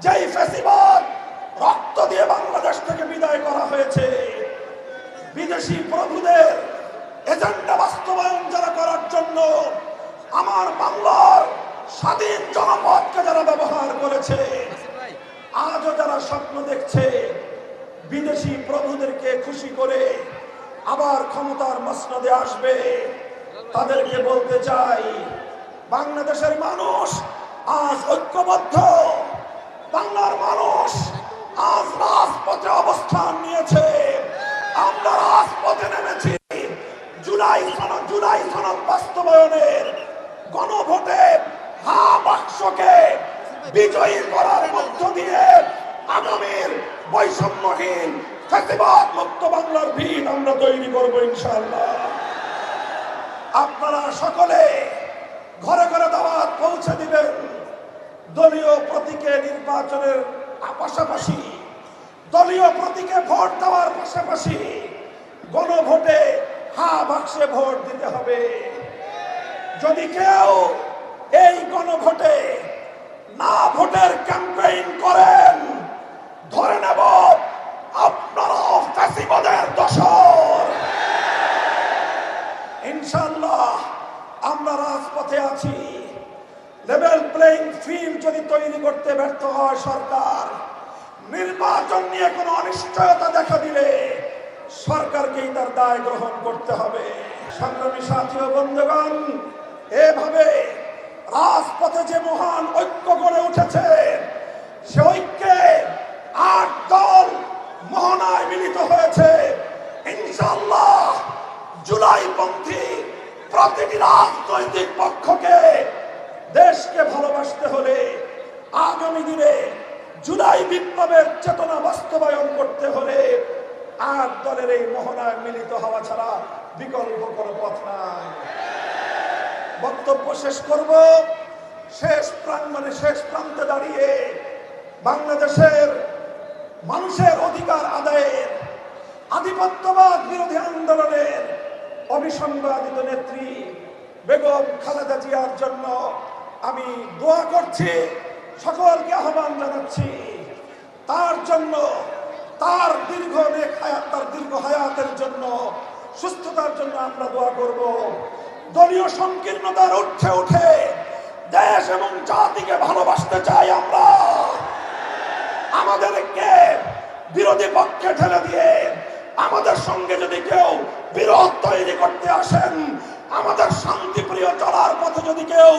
যেই ফ্যাসিবাদ রক্ত দিয়ে বাংলাদেশ থেকে বিদায় করা হয়েছে, বিদেশি প্রভুদের এজেন্ডা বাস্তবায়ন যারা করার জন্য আমার বাংলার স্বাধীন জনপদকে যারা ব্যবহার করেছে, আজও যারা স্বপ্ন দেখছে বিদেশি প্রভুদেরকে খুশি করে আবার ক্ষমতার মসনদে আসবে, তাদেরকে বলতে চাই, বাংলাদেশের মানুষ আজ ঐক্যবদ্ধ। বাংলার মানুষ আজ রাজপথে অবস্থান নিয়েছে। আমরা রাজপথে নেমেছি জুলাই সনদ বাস্তবায়নের গণভোটে হা বাক্সকে বিজয়ী করার মধ্য দিয়ে আগামীর বৈষম্যহীন ফ্যাসিবাদ মুক্ত বাংলার ভিত আমরা তৈরি করবো ইনশাআল্লাহ। আপনারা সকলে ঘরে ঘরে দাওয়াত পৌঁছে দিবেন। দলীয় প্রতীকে নির্বাচনের পাশাপাশি, দলীয় প্রতীকে ভোট দেওয়ার পাশাপাশি গণভোটে হা বাক্সে ভোট দিতে হবে। যদি কেউ এই গণভোটে না ভোটের ক্যাম্পেইন করেন, ধরে নেব আপনারা ফ্যাসিবাদের দোসর। ইনশাআল্লাহ আমরা রাজপথে আছি। লেভেল প্লেইং ফিল্ড যদি তৈরি করতে ব্যর্থ হয় সরকার, নির্বাচন নিয়ে কোনো অনিশ্চয়তা দেখা দিলে সরকারকেই তার দায় গ্রহণ করতে হবে। সংগ্রামী সাথী ও বন্ধুগণ, এভাবে রাজপথে যে মহান ঐক্য গড়ে উঠেছে, সে ঐক্যে ৮ দল মোহনায় মিলিত হয়েছে। ইনশাআল্লাহ জুলাইপন্থী প্রতিটি রাজনৈতিক পক্ষকে দেশকে ভালোবাসতে হলে, আগামী দিনে জুলাই বিপ্লবের চেতনা বাস্তবায়ন করতে হলে ৮ দলের এই মোহনায় মিলিত হওয়া ছাড়া বিকল্প কোনো পথ নাই। বক্তব্য শেষ করব শেষ প্রান্তে দাঁড়িয়ে বাংলাদেশের মানুষের অধিকার আদায়ের, আধিপত্যবাদ বিরোধী আন্দোলনের অবিসংবাদিত নেত্রী বেগম খালেদা জিয়ার জন্য আমি দোয়া করছি, সকলকে আহ্বান জানাচ্ছি। তার জন্য, তার দীর্ঘ হায়াতের জন্য, সুস্থতার জন্য আমরা দোয়া করব। দলীয় সংকীর্ণতার ঊর্ধ্বে উঠে দেশ এবং জাতিকে ভালোবাসতে চাই আমরা। আমাদেরকে বিরোধী পক্ষে ঠেলে দিয়ে আমাদের সঙ্গে যদি কেউ বিরোধ তৈরি করতে আসেন, আমাদের শান্তিপ্রিয় চলার পথে যদি কেউ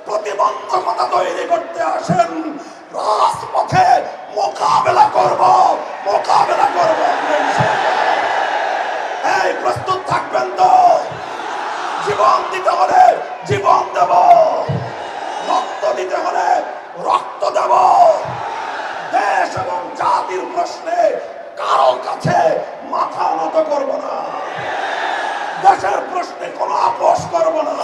প্রতিবন্ধকতা তৈরি করতে আসেন, রাজপথে মোকাবেলা করব। এই প্রস্তুত থাকবেন তো? জীবন দিতে হলে জীবন দেব, রক্ত দিতে হলে রক্ত দেব। দেশ এবং জাতির প্রশ্নে কারো কাছে মাথা নত করব না, দেশের প্রশ্নে কোনো আপোষ করব না।